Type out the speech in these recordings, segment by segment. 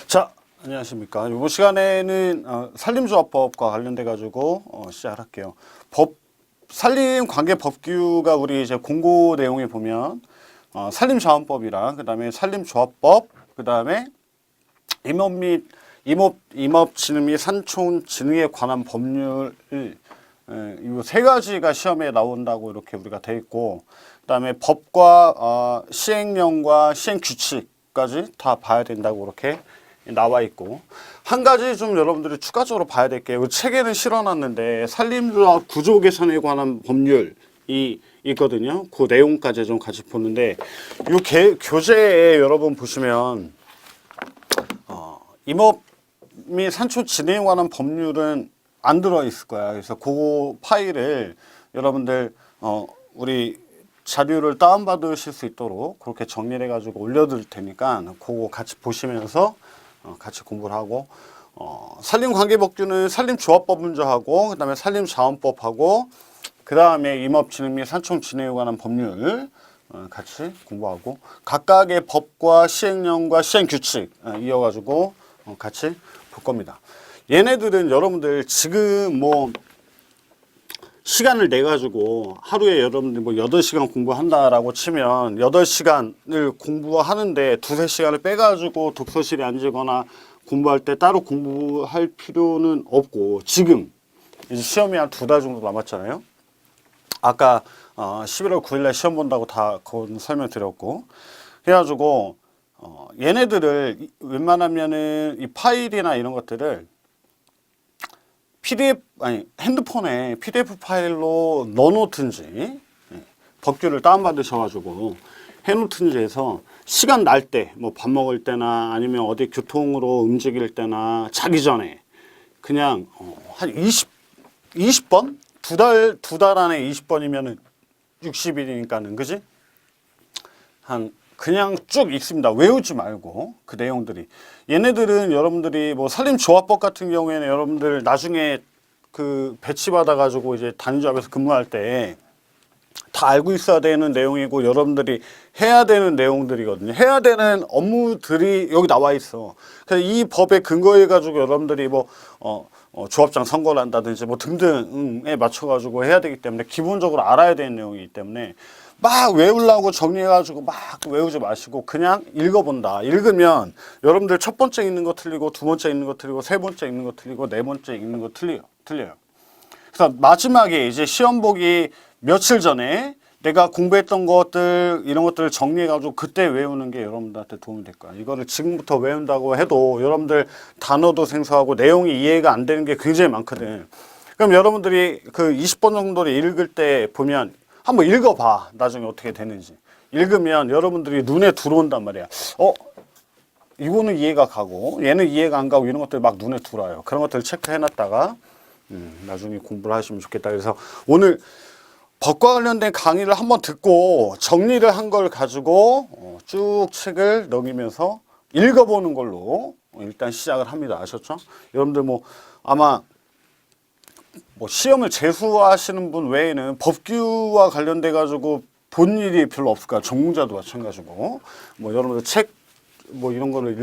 자, 안녕하십니까. 이번 시간에는 산림조합법과 관련돼 가지고 시작할게요. 산림관계법규가 우리 이제 공고 내용에 보면 산림자원법이랑 그다음에 산림조합법, 그다음에 임업진흥 및 산촌진흥에 관한 법률 이 세 가지가 시험에 나온다고 이렇게 우리가 돼 있고, 그다음에 법과 시행령과 시행규칙까지 다 봐야 된다고 이렇게 나와 있고, 한 가지 좀 여러분들이 추가적으로 봐야 될 게, 책에는 실어놨는데 산림조합 구조 개선에 관한 법률이 있거든요. 그 내용까지 좀 같이 보는데, 이 교재에 여러분 보시면 임업 및 산촌 진행에 관한 법률은 안 들어 있을 거야. 그래서 그 파일을 여러분들 우리 자료를 다운받으실 수 있도록 그렇게 정리를 해가지고 올려드릴 테니까 그거 같이 보시면서 같이 공부를 하고, 산림관계법규는 산림조합법 먼저 하고, 그 다음에 산림자원법하고, 그 다음에 임업진흥 및 산촌진흥에 관한 법률 같이 공부하고, 각각의 법과 시행령과 시행규칙 이어가지고 같이 볼 겁니다. 얘네들은 여러분들 지금 뭐 시간을 내 가지고 하루에 여러분들 뭐 8시간 공부한다라고 치면 8시간을 공부하는데 두세 시간을 빼 가지고 독서실에 앉거나 공부할 때 따로 공부할 필요는 없고, 지금 이제 시험이 한 2달 정도 남았잖아요. 아까 11월 9일 날 시험 본다고 다 그건 설명드렸고, 그래가지고 얘네들을 웬만하면은 이 파일이나 이런 것들을 핸드폰에 PDF 파일로 넣어놓든지, 법규를 다운받으셔가지고 해놓든지 해서 시간 날 때, 뭐 밥 먹을 때나 아니면 어디 교통으로 움직일 때나 자기 전에 그냥 한 20번? 두 달 안에 20번이면은 60일이니까는, 그지? 그냥 쭉 읽습니다. 외우지 말고 그 내용들이. 얘네들은 여러분들이 뭐 산림조합법 같은 경우에는 여러분들 나중에 그 배치받아 가지고 이제 단위조합에서 근무할 때 다 알고 있어야 되는 내용이고, 여러분들이 해야 되는 내용들이거든요. 해야 되는 업무들이 여기 나와 있어. 그래서 이 법에 근거해 가지고 여러분들이 뭐 조합장 선거를 한다든지 뭐 등등에 맞춰 가지고 해야 되기 때문에 기본적으로 알아야 되는 내용이기 때문에 막 외우려고 정리해가지고 막 외우지 마시고 그냥 읽어본다. 읽으면 여러분들 첫 번째 읽는 거 틀리고, 두 번째 읽는 거 틀리고, 세 번째 읽는 거 틀리고, 네 번째 읽는 거 틀려요. 그래서 마지막에 이제 시험 보기 며칠 전에 내가 공부했던 것들, 이런 것들을 정리해가지고 그때 외우는 게 여러분들한테 도움이 될 거야. 이거를 지금부터 외운다고 해도 여러분들 단어도 생소하고 내용이 이해가 안 되는 게 굉장히 많거든. 그럼 여러분들이 그 20번 정도를 읽을 때 보면 한번 읽어봐. 나중에 어떻게 되는지. 읽으면 여러분들이 눈에 들어온단 말이야. 이거는 이해가 가고 얘는 이해가 안 가고 이런 것들 막 눈에 들어와요. 그런 것들 체크해놨다가 나중에 공부를 하시면 좋겠다. 그래서 오늘 법과 관련된 강의를 한번 듣고 정리를 한 걸 가지고 쭉 책을 넘기면서 읽어보는 걸로 일단 시작을 합니다. 아셨죠? 여러분들 뭐 아마 뭐 시험을 재수하시는 분 외에는 법규와 관련돼 가지고 본 일이 별로 없을 거야. 전공자도 마찬가지고. 뭐 여러분들 책 뭐 이런 거를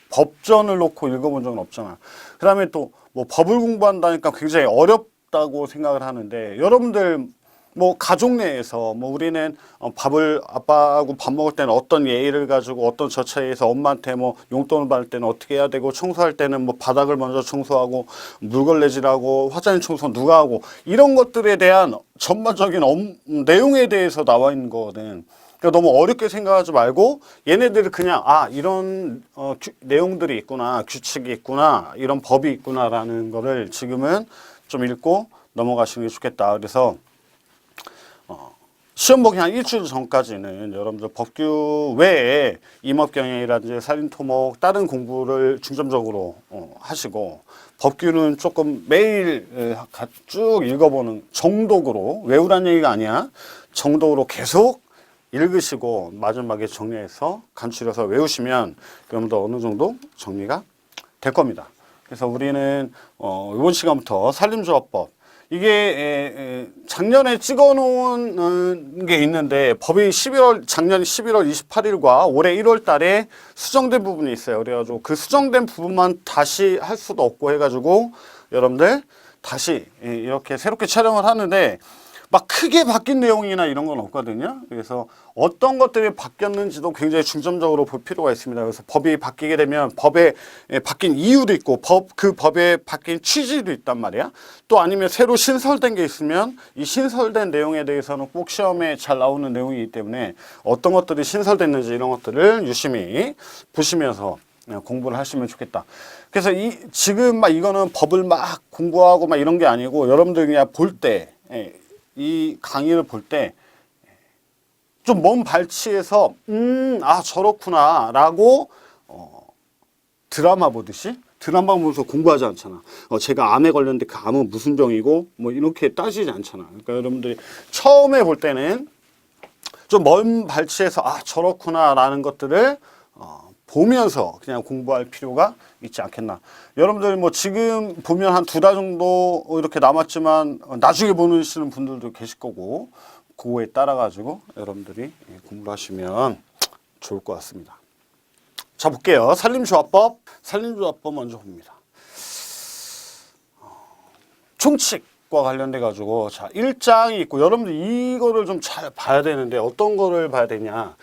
법전을 놓고 읽어본 적은 없잖아. 그다음에 또 뭐 법을 공부한다니까 굉장히 어렵다고 생각을 하는데, 여러분들 뭐 가족 내에서 뭐 우리는 아빠하고 밥 먹을 때는 어떤 예의를 가지고 어떤 절차에서 엄마한테 뭐 용돈을 받을 때는 어떻게 해야 되고, 청소할 때는 뭐 바닥을 먼저 청소하고 물걸레질하고 화장실 청소 누가 하고, 이런 것들에 대한 전반적인 내용에 대해서 나와 있는 거거든. 그러니까 너무 어렵게 생각하지 말고 얘네들이 그냥 이런 내용들이 있구나, 규칙이 있구나, 이런 법이 있구나라는 거를 지금은 좀 읽고 넘어가시는 게 좋겠다. 그래서 시험 보기 한 일주일 전까지는 여러분들 법규 외에 임업경영이라든지 산림토목 다른 공부를 중점적으로 하시고, 법규는 조금 매일 쭉 읽어보는 정독으로, 외우란 얘기가 아니야, 정독으로 계속 읽으시고 마지막에 정리해서 간추려서 외우시면 여러분들 어느 정도 정리가 될 겁니다. 그래서 우리는 이번 시간부터 산림조합법, 이게 작년에 찍어놓은 게 있는데 법이 작년 11월 28일과 올해 1월 달에 수정된 부분이 있어요. 그래가지고 그 수정된 부분만 다시 할 수도 없고 해가지고 여러분들 다시 이렇게 새롭게 촬영을 하는데 막 크게 바뀐 내용이나 이런 건 없거든요. 그래서 어떤 것들이 바뀌었는지도 굉장히 중점적으로 볼 필요가 있습니다. 그래서 법이 바뀌게 되면 법에 바뀐 이유도 있고 그 법에 바뀐 취지도 있단 말이야. 또 아니면 새로 신설된 게 있으면 이 신설된 내용에 대해서는 꼭 시험에 잘 나오는 내용이기 때문에 어떤 것들이 신설됐는지 이런 것들을 유심히 보시면서 공부를 하시면 좋겠다. 그래서 지금 막 이거는 법을 막 공부하고 막 이런 게 아니고 여러분들 그냥 볼 때 이 강의를 볼 때 좀 먼 발치에서 아 저렇구나 라고 드라마 보듯이 드라마 보면서 공부하지 않잖아. 제가 암에 걸렸는데 그 암은 무슨 병이고 뭐 이렇게 따지지 않잖아. 그러니까 여러분들이 처음에 볼 때는 좀 먼 발치에서 아 저렇구나 라는 것들을 보면서 그냥 공부할 필요가 있지 않겠나. 여러분들 뭐 지금 보면 한 2달 정도 이렇게 남았지만 나중에 보시는 분들도 계실 거고 그거에 따라 가지고 여러분들이 공부를 하시면 좋을 것 같습니다. 자 볼게요. 산림조합법 먼저 봅니다. 총칙과 관련돼 가지고 자 1장이 있고 여러분들 이거를 좀 잘 봐야 되는데 어떤 거를 봐야 되냐.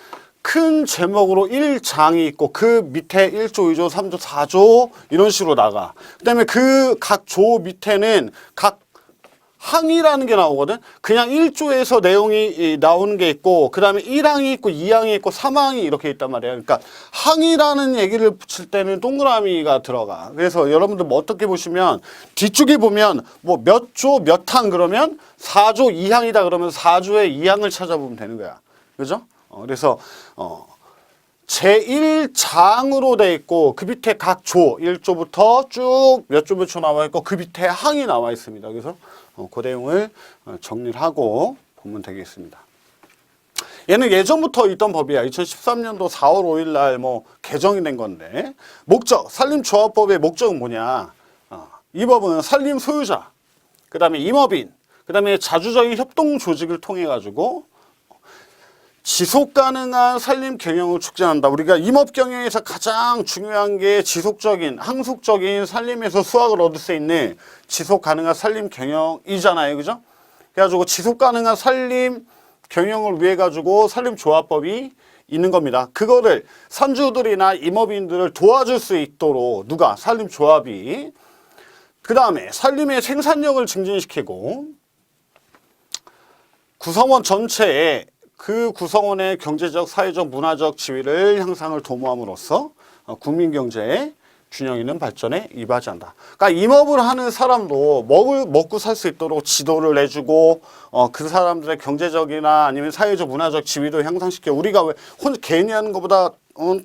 큰 제목으로 1장이 있고 그 밑에 1조, 2조, 3조, 4조 이런 식으로 나가. 그 다음에 그 각 조 밑에는 각 항이라는 게 나오거든. 그냥 1조에서 내용이 나오는 게 있고 그 다음에 1항이 있고 2항이 있고 3항이 이렇게 있단 말이야. 그러니까 항이라는 얘기를 붙일 때는 동그라미가 들어가. 그래서 여러분들 뭐 어떻게 보시면 뒤쪽에 보면 뭐 몇 조, 몇 항 그러면 4조 2항이다 그러면 4조의 2항을 찾아보면 되는 거야. 그죠? 그래서 제1장으로 돼 있고 그 밑에 각 조 1조부터 쭉 몇 조 몇 조 나와 있고 그 밑에 항이 나와 있습니다. 그래서 그 내용을 정리를 하고 보면 되겠습니다. 얘는 예전부터 있던 법이야. 2013년도 4월 5일 날 뭐 개정이 된 건데 목적, 산림조합법의 목적은 뭐냐. 이 법은 산림 소유자, 그 다음에 임업인, 그 다음에 자주적인 협동 조직을 통해 가지고 지속 가능한 산림 경영을 촉진한다. 우리가 임업 경영에서 가장 중요한 게 지속적인, 항속적인 산림에서 수확을 얻을 수 있는 지속 가능한 산림 경영이잖아요. 그죠? 그래가지고 지속 가능한 산림 경영을 위해 가지고 산림조합법이 있는 겁니다. 그거를 산주들이나 임업인들을 도와줄 수 있도록 누가? 산림조합이. 그 다음에 산림의 생산력을 증진시키고 구성원 전체에 그 구성원의 경제적, 사회적, 문화적 지위를 향상을 도모함으로써 국민 경제의 균형 있는 발전에 이바지한다. 그러니까 임업을 하는 사람도 먹고 살 수 있도록 지도를 내주고 그 사람들의 경제적이나 아니면 사회적, 문화적 지위도 향상시켜. 우리가 왜 개인이 하는 것보다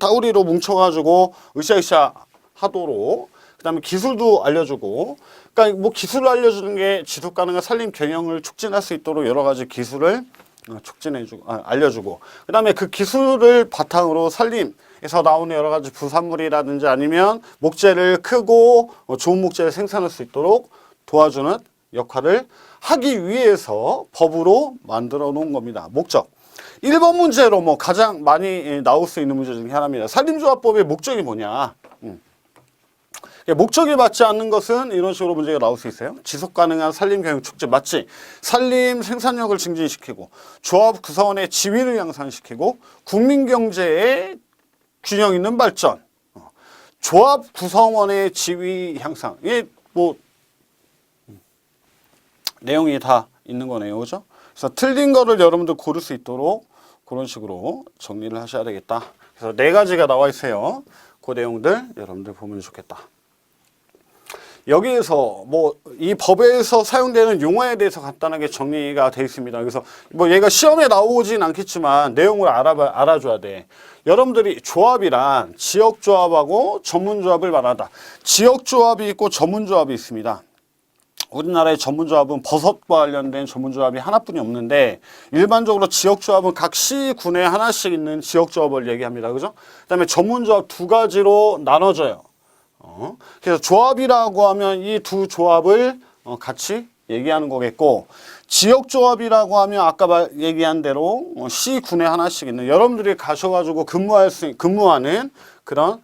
다우리로 뭉쳐가지고 으쌰으쌰 하도록. 그다음에 기술도 알려주고. 그러니까 뭐 기술을 알려주는 게 지속 가능한 산림 경영을 촉진할 수 있도록 여러 가지 기술을 촉진해주고 알려주고 그 다음에 그 기술을 바탕으로 산림에서 나오는 여러 가지 부산물이라든지 아니면 목재를 크고 좋은 목재를 생산할 수 있도록 도와주는 역할을 하기 위해서 법으로 만들어 놓은 겁니다. 목적 1번 문제로 뭐 가장 많이 나올 수 있는 문제 중에 하나입니다. 산림조합법의 목적이 뭐냐. 목적에 맞지 않는 것은 이런 식으로 문제가 나올 수 있어요. 지속가능한 산림경영 촉진 맞지? 산림 생산력을 증진시키고 조합 구성원의 지위를 향상시키고 국민경제의 균형 있는 발전. 조합 구성원의 지위 향상. 이게 뭐 내용이 다 있는 거네요. 그죠? 그래서 틀린 거를 여러분들 고를 수 있도록 그런 식으로 정리를 하셔야 되겠다. 그래서 4가지가 나와 있어요. 그 내용들 여러분들 보면 좋겠다. 여기에서 뭐 이 법에서 사용되는 용어에 대해서 간단하게 정리가 되어 있습니다. 그래서 뭐 얘가 시험에 나오진 않겠지만 내용을 알아줘야 돼. 여러분들이 조합이란 지역조합하고 전문조합을 말한다. 지역조합이 있고 전문조합이 있습니다. 우리나라의 전문조합은 버섯과 관련된 전문조합이 하나뿐이 없는데 일반적으로 지역조합은 각 시, 군에 하나씩 있는 지역조합을 얘기합니다. 그죠? 그 다음에 전문조합 2가지로 나눠져요. 그래서 조합이라고 하면 이 두 조합을 같이 얘기하는 거겠고, 지역조합이라고 하면 아까 얘기한 대로 시군에 하나씩 있는 여러분들이 가셔가지고 근무하는 그런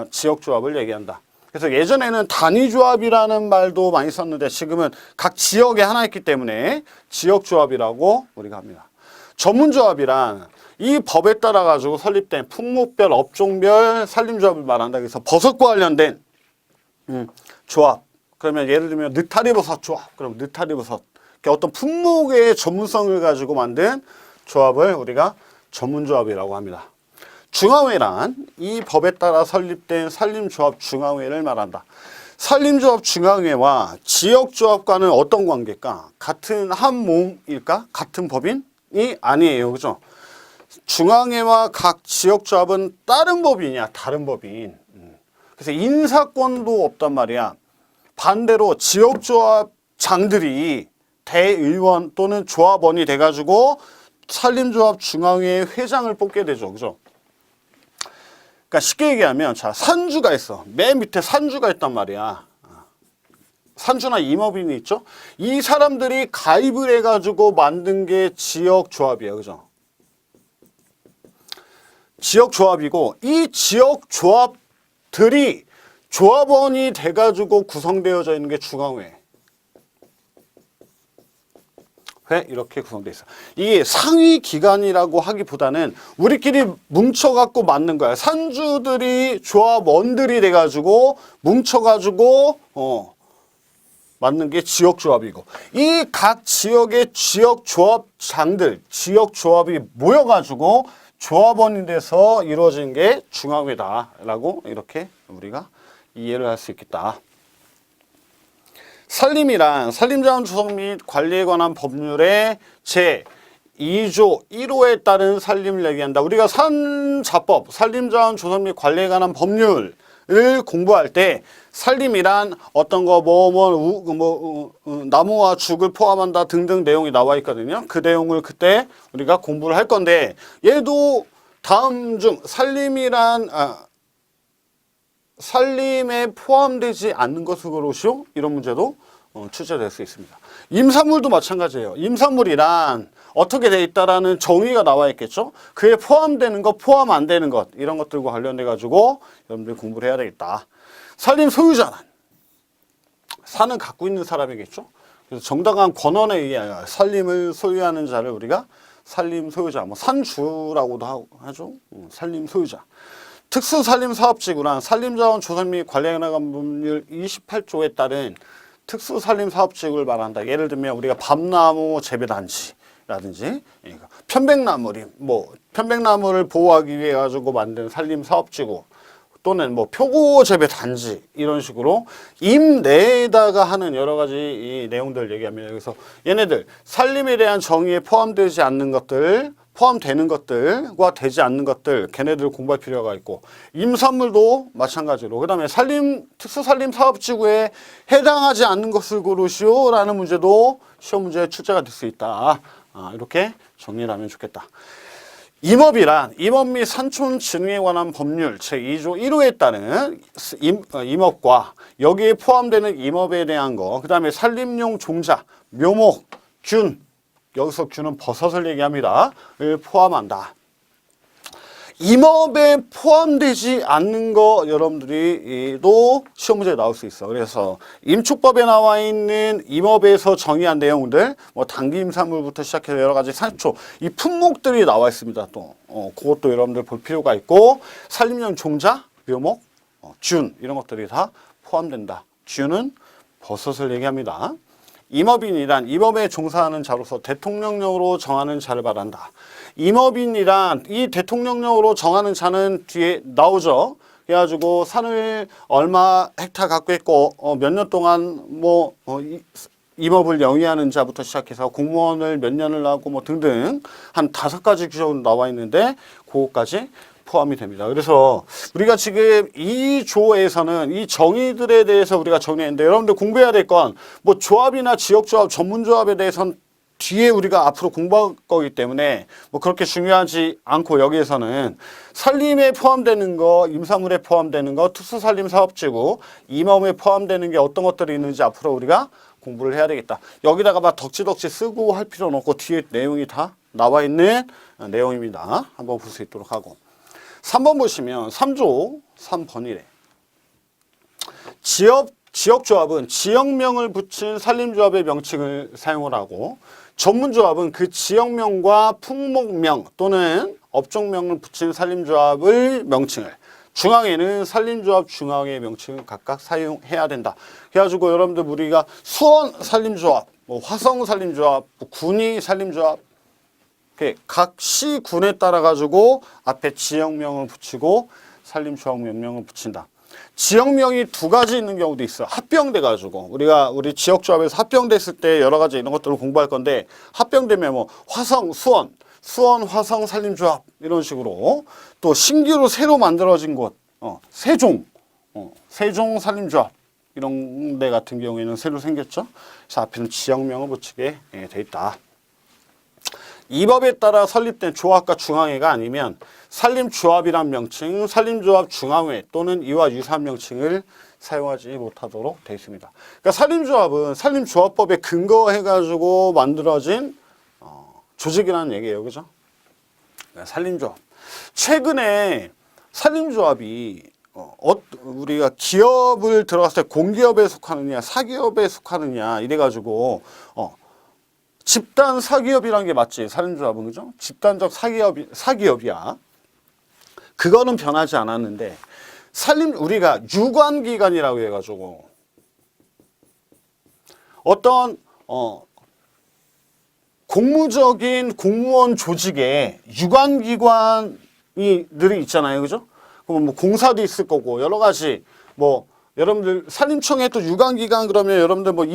지역조합을 얘기한다. 그래서 예전에는 단위조합이라는 말도 많이 썼는데 지금은 각 지역에 하나 있기 때문에 지역조합이라고 우리가 합니다. 전문조합이란 이 법에 따라 가지고 설립된 품목별, 업종별 산림조합을 말한다. 그래서 버섯과 관련된 조합. 그러면 예를 들면 느타리버섯 조합. 그럼 느타리버섯. 어떤 품목의 전문성을 가지고 만든 조합을 우리가 전문조합이라고 합니다. 중앙회란 이 법에 따라 설립된 산림조합 중앙회를 말한다. 산림조합 중앙회와 지역조합과는 어떤 관계일까? 같은 한 몸일까? 같은 법인이 아니에요. 그죠? 중앙회와 각 지역조합은 다른 법인이야. 다른 법인. 그래서 인사권도 없단 말이야. 반대로 지역조합장들이 대의원 또는 조합원이 돼가지고 산림조합 중앙회 회장을 뽑게 되죠. 그죠? 그러니까 쉽게 얘기하면, 자, 산주가 있어. 맨 밑에 산주가 있단 말이야. 산주나 임업인이 있죠? 이 사람들이 가입을 해가지고 만든 게 지역조합이에요. 그죠? 지역조합이고, 이 지역조합들이 조합원이 돼가지고 구성되어져 있는 게 중앙회. 이렇게 구성되어 있어. 이게 상위 기관이라고 하기보다는 우리끼리 뭉쳐갖고 만든 거야. 산주들이 조합원들이 돼가지고 뭉쳐가지고 만든 게 지역조합이고, 이 각 지역의 지역조합장들, 지역조합이 모여가지고 조합원이 돼서 이루어진 게 중앙회다라고 이렇게 우리가 이해를 할 수 있겠다. 산림이란 산림자원 조성 및 관리에 관한 법률의 제2조 1호에 따른 산림을 얘기한다. 우리가 산자법, 산림자원 조성 및 관리에 관한 법률을 공부할 때 산림이란 어떤 거 나무와 죽을 포함한다 등등 내용이 나와 있거든요. 그 내용을 그때 우리가 공부를 할 건데, 얘도 다음 중 산림에 포함되지 않는 것으로시오? 이런 문제도 출제될 수 있습니다. 임산물도 마찬가지예요. 임산물이란 어떻게 돼 있다라는 정의가 나와 있겠죠? 그에 포함되는 것, 포함 안 되는 것, 이런 것들과 관련돼 가지고 여러분들이 공부를 해야 되겠다. 산림 소유자는 산을 갖고 있는 사람이겠죠? 그래서 정당한 권한에 의하여 산림을 소유하는 자를 우리가 산림 소유자, 뭐 산주라고도 하죠. 산림 소유자. 특수산림사업지구란 산림자원 조성 및 관리에 관한 법률 28조에 따른 특수산림사업지구를 말한다. 예를 들면 우리가 밤나무 재배단지라든지 편백나무를 보호하기 위해 가지고 만든 산림사업지구, 또는 뭐 표고재배단지, 이런 식으로 임 내에다가 하는 여러 가지 이 내용들 얘기합니다. 그래서 얘네들 산림에 대한 정의에 포함되지 않는 것들, 포함되는 것들과 되지 않는 것들, 걔네들 공부할 필요가 있고, 임산물도 마찬가지로, 그 다음에 특수산림사업지구에 해당하지 않는 것을 고르시오 라는 문제도 시험 문제에 출제가 될 수 있다. 이렇게 정리를 하면 좋겠다. 임업이란 임업 및 산촌진흥에 관한 법률 제2조 1호에 따른 임업과 여기에 포함되는 임업에 대한 거, 그 다음에 산림용 종자, 묘목, 균, 여기서 균은 버섯을 얘기합니다. 를 포함한다. 임업에 포함되지 않는 거 여러분들이도 시험 문제에 나올 수 있어. 그래서 임축법에 나와 있는 임업에서 정의한 내용들, 뭐 당기임산물부터 시작해서 여러 가지 산초, 이 품목들이 나와 있습니다. 또 그것도 여러분들 볼 필요가 있고, 산림용 종자, 묘목, 균, 이런 것들이 다 포함된다. 균은 버섯을 얘기합니다. 임업인이란 임업에 종사하는 자로서 대통령령으로 정하는 자를 말한다. 임업인이란 이 대통령령으로 정하는 자는 뒤에 나오죠. 그래가지고 산을 얼마 헥타 갖고 있고 몇 년 동안 임업을 영위하는 자부터 시작해서 공무원을 몇 년을 하고 뭐 등등 한 5가지 규정으로 나와 있는데 그거까지 포함이 됩니다. 그래서 우리가 지금 이 조에서는 이 정의들에 대해서 우리가 정리했는데, 여러분들 공부해야 될 건 뭐 조합이나 지역조합, 전문조합에 대해서는 뒤에 우리가 앞으로 공부할 거기 때문에 뭐 그렇게 중요하지 않고, 여기에서는 산림에 포함되는 거, 임산물에 포함되는 거, 특수산림사업지구, 임업에 포함되는 게 어떤 것들이 있는지 앞으로 우리가 공부를 해야 되겠다. 여기다가 막 덕지덕지 쓰고 할 필요는 없고 뒤에 내용이 다 나와 있는 내용입니다. 한번 볼 수 있도록 하고 3번 보시면 3조 3번이래. 지역조합은 지역명을 붙인 산림조합의 명칭을 사용을 하고 전문조합은 그 지역명과 품목명 또는 업종명을 붙인 산림조합의 명칭을 중앙에는 산림조합 중앙의 명칭을 각각 사용해야 된다. 그래가지고 여러분들 우리가 수원 산림조합, 뭐 화성 산림조합, 뭐 군위 산림조합 각 시, 군에 따라 가지고 앞에 지역명을 붙이고 산림조합 명명을 붙인다. 지역명이 두 가지 있는 경우도 있어. 합병돼 가지고 우리 지역조합에서 합병됐을 때 여러 가지 이런 것들을 공부할 건데 합병되면 뭐 화성, 수원 화성 산림조합 이런 식으로 또 신규로 새로 만들어진 곳 세종 산림조합 이런 데 같은 경우에는 새로 생겼죠. 그래서 앞에는 지역명을 붙이게 돼 있다. 이 법에 따라 설립된 조합과 중앙회가 아니면 산림조합이란 명칭, 산림조합 중앙회 또는 이와 유사한 명칭을 사용하지 못하도록 되어 있습니다. 그러니까 산림조합은 산림조합법에 근거해가지고 만들어진 조직이라는 얘기예요. 그죠? 그러니까 산림조합. 최근에 산림조합이 우리가 기업을 들어갔을 때 공기업에 속하느냐 사기업에 속하느냐 이래가지고 집단 사기업이라는 게 맞지. 산림조합은 그죠? 집단적 사기업이야. 그거는 변하지 않았는데 우리가 유관기관이라고 해가지고 어떤 공무적인 공무원 조직에 유관기관이들이 있잖아요. 그죠? 그럼 뭐 공사도 있을 거고 여러 가지 뭐 여러분들 산림청에 또 유관기관 그러면 여러분들 뭐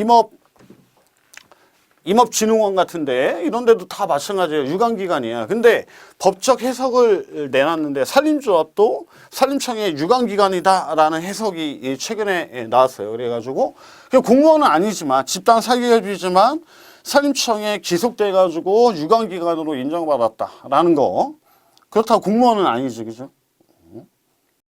임업진흥원 같은데 이런 데도 다 마찬가지예요. 유관기관이야. 근데 법적 해석을 내놨는데 산림조합도 산림청의 유관기관이다라는 해석이 최근에 나왔어요. 그래가지고 공무원은 아니지만 집단 사기업이지만 산림청에 기속돼가지고 유관기관으로 인정받았다라는 거. 그렇다고 공무원은 아니지. 그죠?